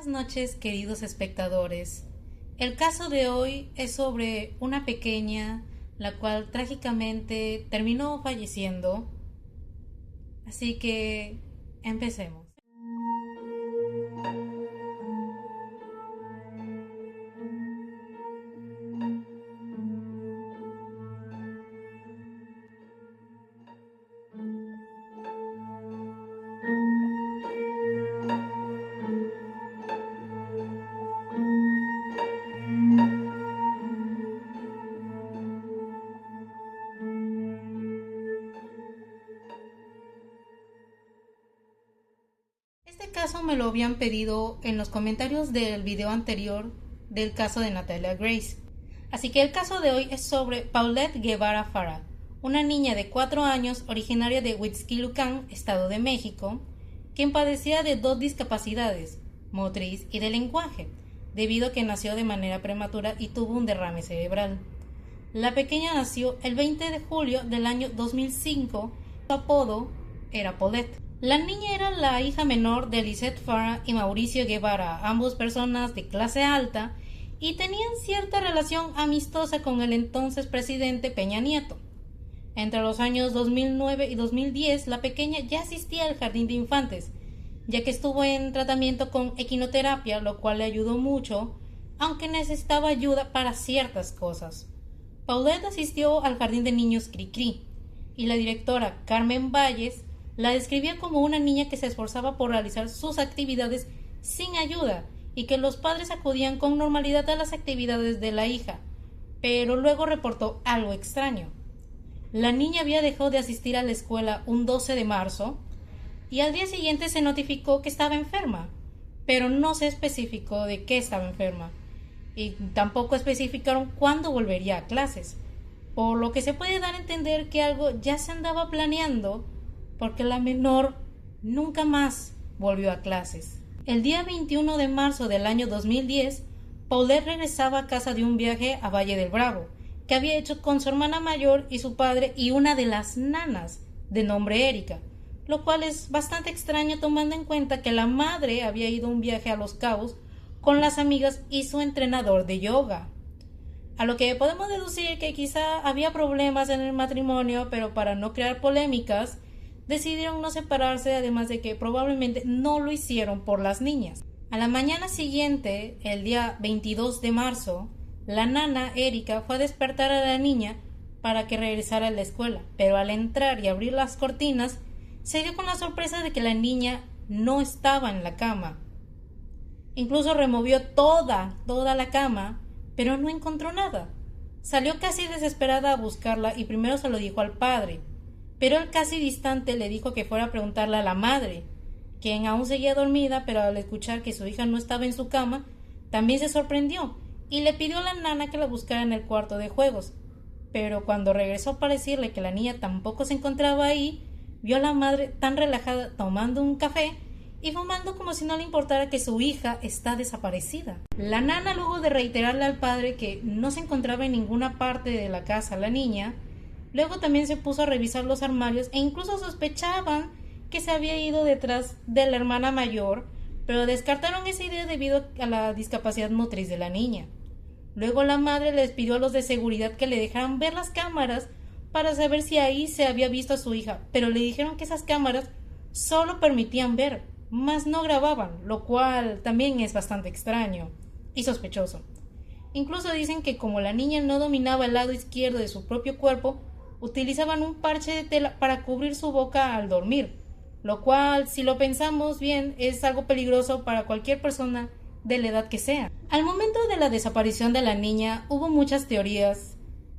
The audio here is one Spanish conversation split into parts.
Buenas noches, queridos espectadores. El caso de hoy es sobre una pequeña, la cual trágicamente terminó falleciendo. Así que empecemos. Este caso me lo habían pedido en los comentarios del video anterior del caso de Natalia Grace. Así que el caso de hoy es sobre Paulette Guevara Farah, una niña de 4 años originaria de Huixquilucan, Estado de México, quien padecía de 2 discapacidades, motriz y de lenguaje, debido a que nació de manera prematura y tuvo un derrame cerebral. La pequeña nació el 20 de julio del año 2005, su apodo era Paulette. La niña era la hija menor de Lisette Farah y Mauricio Guevara, ambos personas de clase alta, y tenían cierta relación amistosa con el entonces presidente Peña Nieto. Entre los años 2009 y 2010, la pequeña ya asistía al jardín de infantes, ya que estuvo en tratamiento con equinoterapia, lo cual le ayudó mucho, aunque necesitaba ayuda para ciertas cosas. Paulette asistió al jardín de niños Cricri, y la directora Carmen Valles la describía como una niña que se esforzaba por realizar sus actividades sin ayuda y que los padres acudían con normalidad a las actividades de la hija, pero luego reportó algo extraño. La niña había dejado de asistir a la escuela un 12 de marzo y al día siguiente se notificó que estaba enferma, pero no se especificó de qué estaba enferma y tampoco especificaron cuándo volvería a clases, por lo que se puede dar a entender que algo ya se andaba planeando porque la menor nunca más volvió a clases. El día 21 de marzo del año 2010, Paulette regresaba a casa de un viaje a Valle del Bravo, que había hecho con su hermana mayor y su padre y una de las nanas, de nombre Erika, lo cual es bastante extraño tomando en cuenta que la madre había ido a un viaje a Los Cabos con las amigas y su entrenador de yoga. A lo que podemos deducir que quizá había problemas en el matrimonio, pero para no crear polémicas, decidieron no separarse, además de que probablemente no lo hicieron por las niñas. A la mañana siguiente, el día 22 de marzo, la nana Erika fue a despertar a la niña para que regresara a la escuela, pero al entrar y abrir las cortinas, se dio con la sorpresa de que la niña no estaba en la cama. Incluso removió toda la cama, pero no encontró nada. Salió casi desesperada a buscarla y primero se lo dijo al padre, pero él casi distante le dijo que fuera a preguntarle a la madre, quien aún seguía dormida, pero al escuchar que su hija no estaba en su cama, también se sorprendió y le pidió a la nana que la buscara en el cuarto de juegos. Pero cuando regresó para decirle que la niña tampoco se encontraba ahí, vio a la madre tan relajada tomando un café y fumando como si no le importara que su hija está desaparecida. La nana, luego de reiterarle al padre que no se encontraba en ninguna parte de la casa la niña, luego también se puso a revisar los armarios e incluso sospechaban que se había ido detrás de la hermana mayor, pero descartaron esa idea debido a la discapacidad motriz de la niña. Luego la madre les pidió a los de seguridad que le dejaran ver las cámaras para saber si ahí se había visto a su hija, pero le dijeron que esas cámaras solo permitían ver, mas no grababan, lo cual también es bastante extraño y sospechoso. Incluso dicen que como la niña no dominaba el lado izquierdo de su propio cuerpo, utilizaban un parche de tela para cubrir su boca al dormir, lo cual, si lo pensamos bien, es algo peligroso para cualquier persona de la edad que sea. Al momento de la desaparición de la niña, hubo muchas teorías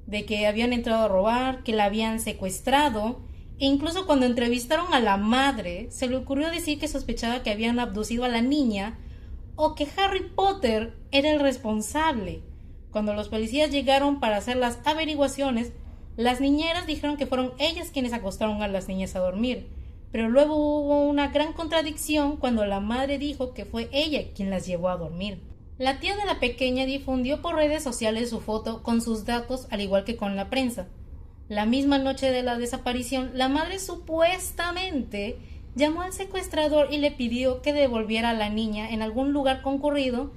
de que habían entrado a robar, que la habían secuestrado, e incluso cuando entrevistaron a la madre, se le ocurrió decir que sospechaba que habían abducido a la niña o que Harry Potter era el responsable. Cuando los policías llegaron para hacer las averiguaciones, las niñeras dijeron que fueron ellas quienes acostaron a las niñas a dormir, pero luego hubo una gran contradicción cuando la madre dijo que fue ella quien las llevó a dormir. La tía de la pequeña difundió por redes sociales su foto con sus datos, al igual que con la prensa. La misma noche de la desaparición, la madre supuestamente llamó al secuestrador y le pidió que devolviera a la niña en algún lugar concurrido,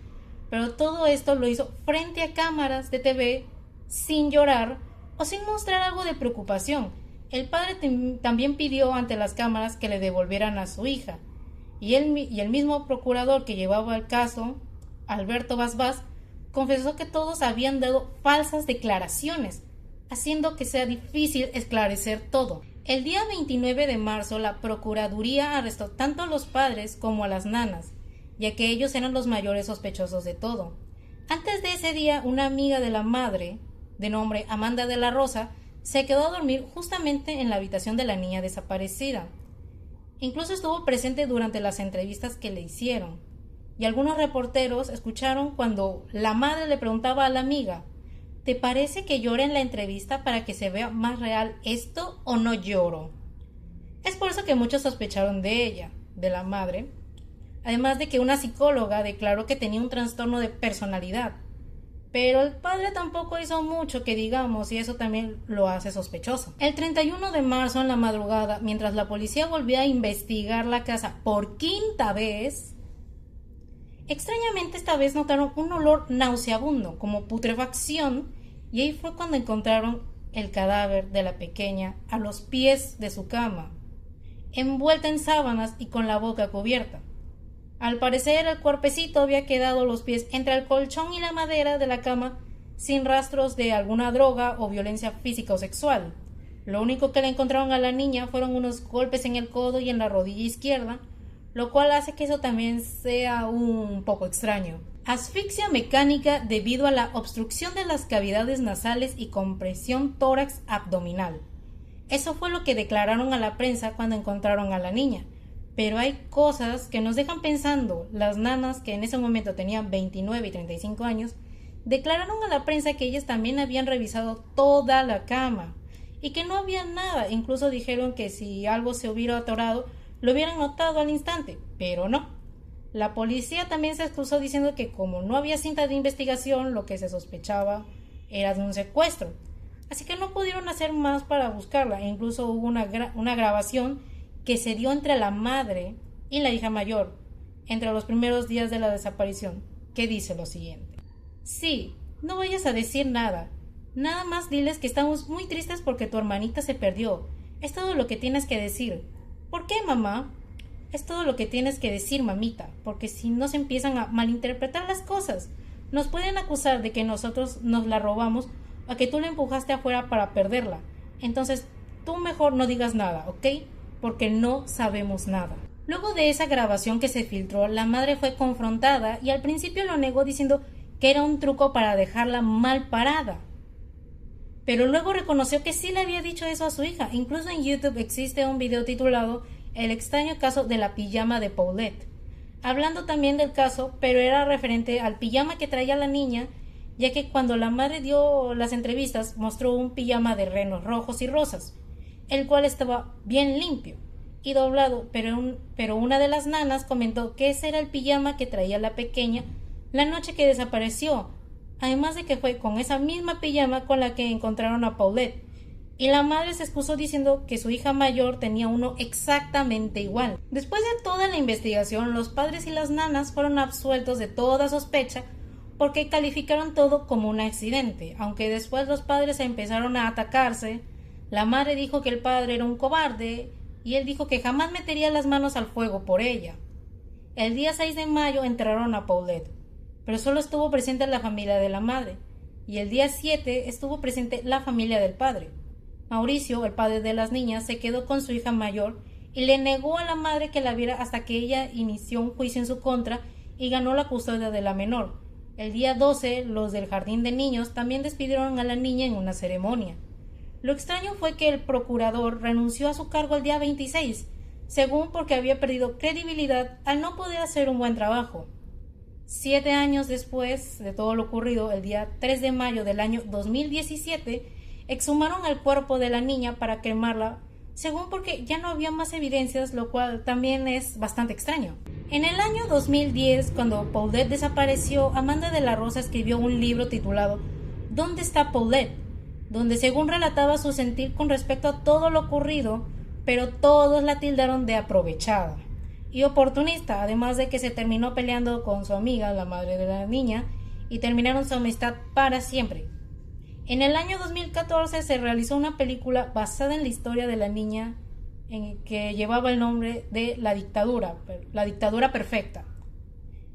pero todo esto lo hizo frente a cámaras de TV, sin llorar o sin mostrar algo de preocupación. El padre también pidió ante las cámaras que le devolvieran a su hija, y el mismo procurador que llevaba el caso, Alberto Basbás, confesó que todos habían dado falsas declaraciones, haciendo que sea difícil esclarecer todo. El día 29 de marzo, la Procuraduría arrestó tanto a los padres como a las nanas, ya que ellos eran los mayores sospechosos de todo. Antes de ese día, una amiga de la madre, de nombre Amanda de la Rosa, se quedó a dormir justamente en la habitación de la niña desaparecida. Incluso estuvo presente durante las entrevistas que le hicieron, y algunos reporteros escucharon cuando la madre le preguntaba a la amiga: ¿te parece que llore en la entrevista para que se vea más real esto o no lloro? Es por eso que muchos sospecharon de ella, de la madre, además de que una psicóloga declaró que tenía un trastorno de personalidad. Pero el padre tampoco hizo mucho que digamos, y eso también lo hace sospechoso. El 31 de marzo en la madrugada, mientras la policía volvía a investigar la casa por quinta vez, extrañamente esta vez notaron un olor nauseabundo, como putrefacción, y ahí fue cuando encontraron el cadáver de la pequeña a los pies de su cama, envuelta en sábanas y con la boca cubierta. Al parecer el cuerpecito había quedado los pies entre el colchón y la madera de la cama, sin rastros de alguna droga o violencia física o sexual. Lo único que le encontraron a la niña fueron unos golpes en el codo y en la rodilla izquierda, lo cual hace que eso también sea un poco extraño. Asfixia mecánica debido a la obstrucción de las cavidades nasales y compresión tórax abdominal. Eso fue lo que declararon a la prensa cuando encontraron a la niña. Pero hay cosas que nos dejan pensando. Las nanas, que en ese momento tenían 29 y 35 años, declararon a la prensa que ellas también habían revisado toda la cama y que no había nada. Incluso dijeron que si algo se hubiera atorado, lo hubieran notado al instante, pero no. La policía también se excusó diciendo que como no había cinta de investigación, lo que se sospechaba era de un secuestro. Así que no pudieron hacer más para buscarla. E incluso hubo una grabación que se dio entre la madre y la hija mayor, entre los primeros días de la desaparición, que dice lo siguiente: sí, no vayas a decir nada. Nada más diles que estamos muy tristes porque tu hermanita se perdió. Es todo lo que tienes que decir. ¿Por qué, mamá? Es todo lo que tienes que decir, mamita, porque si no se empiezan a malinterpretar las cosas, nos pueden acusar de que nosotros nos la robamos o que tú la empujaste afuera para perderla. Entonces, tú mejor no digas nada, ¿ok? Porque no sabemos nada. Luego de esa grabación que se filtró, la madre fue confrontada y al principio lo negó diciendo que era un truco para dejarla mal parada. Pero luego reconoció que sí le había dicho eso a su hija. Incluso en YouTube existe un video titulado El extraño caso de la pijama de Paulette, hablando también del caso, pero era referente al pijama que traía la niña, ya que cuando la madre dio las entrevistas mostró un pijama de renos rojos y rosas, el cual estaba bien limpio y doblado, pero una de las nanas comentó que ese era el pijama que traía la pequeña la noche que desapareció, además de que fue con esa misma pijama con la que encontraron a Paulette, y la madre se excusó diciendo que su hija mayor tenía uno exactamente igual. Después de toda la investigación, los padres y las nanas fueron absueltos de toda sospecha porque calificaron todo como un accidente, aunque después los padres empezaron a atacarse. La madre dijo que el padre era un cobarde y él dijo que jamás metería las manos al fuego por ella. El día 6 de mayo enterraron a Paulette, pero solo estuvo presente la familia de la madre, y el día 7 estuvo presente la familia del padre. Mauricio, el padre de las niñas, se quedó con su hija mayor y le negó a la madre que la viera hasta que ella inició un juicio en su contra y ganó la custodia de la menor. El día 12, los del jardín de niños también despidieron a la niña en una ceremonia. Lo extraño fue que el procurador renunció a su cargo el día 26, según porque había perdido credibilidad al no poder hacer un buen trabajo. 7 años después de todo lo ocurrido, el día 3 de mayo del año 2017, exhumaron el cuerpo de la niña para quemarla, según porque ya no había más evidencias, lo cual también es bastante extraño. En el año 2010, cuando Paulette desapareció, Amanda de la Rosa escribió un libro titulado ¿Dónde está Paulette?, donde según relataba su sentir con respecto a todo lo ocurrido, pero todos la tildaron de aprovechada y oportunista, además de que se terminó peleando con su amiga, la madre de la niña, y terminaron su amistad para siempre. En el año 2014 se realizó una película basada en la historia de la niña que llevaba el nombre de La Dictadura Perfecta.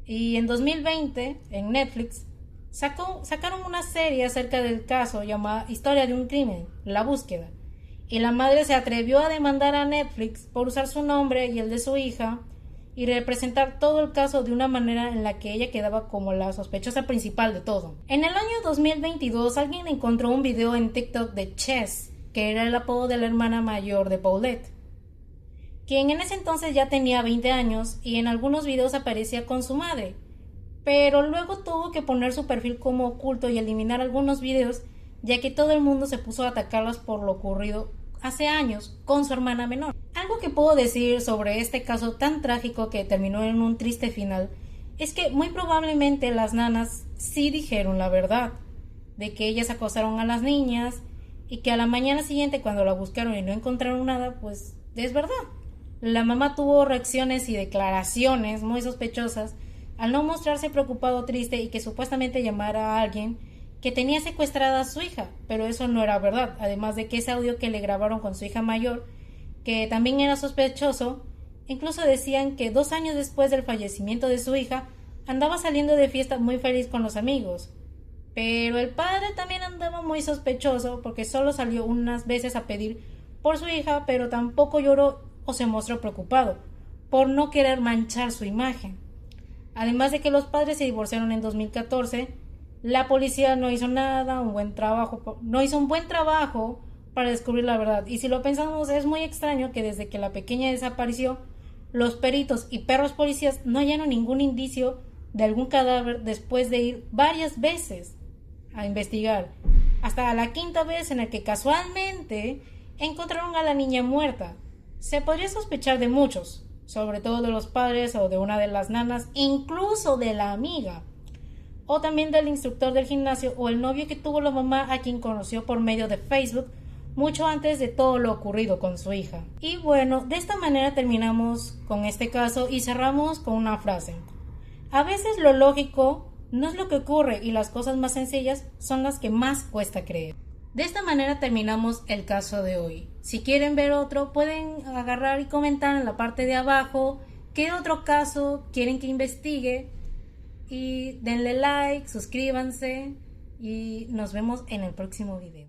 Y en 2020, en Netflix, sacaron una serie acerca del caso llamada Historia de un crimen, La Búsqueda. Y la madre se atrevió a demandar a Netflix por usar su nombre y el de su hija y representar todo el caso de una manera en la que ella quedaba como la sospechosa principal de todo. En el año 2022 alguien encontró un video en TikTok de Chess, que era el apodo de la hermana mayor de Paulette, quien en ese entonces ya tenía 20 años y en algunos videos aparecía con su madre, pero luego tuvo que poner su perfil como oculto y eliminar algunos videos, ya que todo el mundo se puso a atacarlas por lo ocurrido hace años con su hermana menor. Algo que puedo decir sobre este caso tan trágico que terminó en un triste final es que muy probablemente las nanas sí dijeron la verdad, de que ellas acosaron a las niñas y que a la mañana siguiente cuando la buscaron y no encontraron nada, pues es verdad. La mamá tuvo reacciones y declaraciones muy sospechosas al no mostrarse preocupado o triste y que supuestamente llamara a alguien que tenía secuestrada a su hija, pero eso no era verdad, además de que ese audio que le grabaron con su hija mayor, que también era sospechoso, incluso decían que 2 años después del fallecimiento de su hija, andaba saliendo de fiesta muy feliz con los amigos. Pero el padre también andaba muy sospechoso porque solo salió unas veces a pedir por su hija, pero tampoco lloró o se mostró preocupado, por no querer manchar su imagen. Además de que los padres se divorciaron en 2014, la policía no hizo un buen trabajo para descubrir la verdad. Y si lo pensamos, es muy extraño que desde que la pequeña desapareció, los peritos y perros policías no hallaron ningún indicio de algún cadáver después de ir varias veces a investigar, hasta la 5ª vez en la que casualmente encontraron a la niña muerta. Se podría sospechar de muchos, sobre todo de los padres o de una de las nanas, incluso de la amiga, o también del instructor del gimnasio o el novio que tuvo la mamá, a quien conoció por medio de Facebook mucho antes de todo lo ocurrido con su hija. Y bueno, de esta manera terminamos con este caso y cerramos con una frase: a veces lo lógico no es lo que ocurre y las cosas más sencillas son las que más cuesta creer. De esta manera terminamos el caso de hoy. Si quieren ver otro, pueden agarrar y comentar en la parte de abajo qué otro caso quieren que investigue. Y denle like, suscríbanse y nos vemos en el próximo video.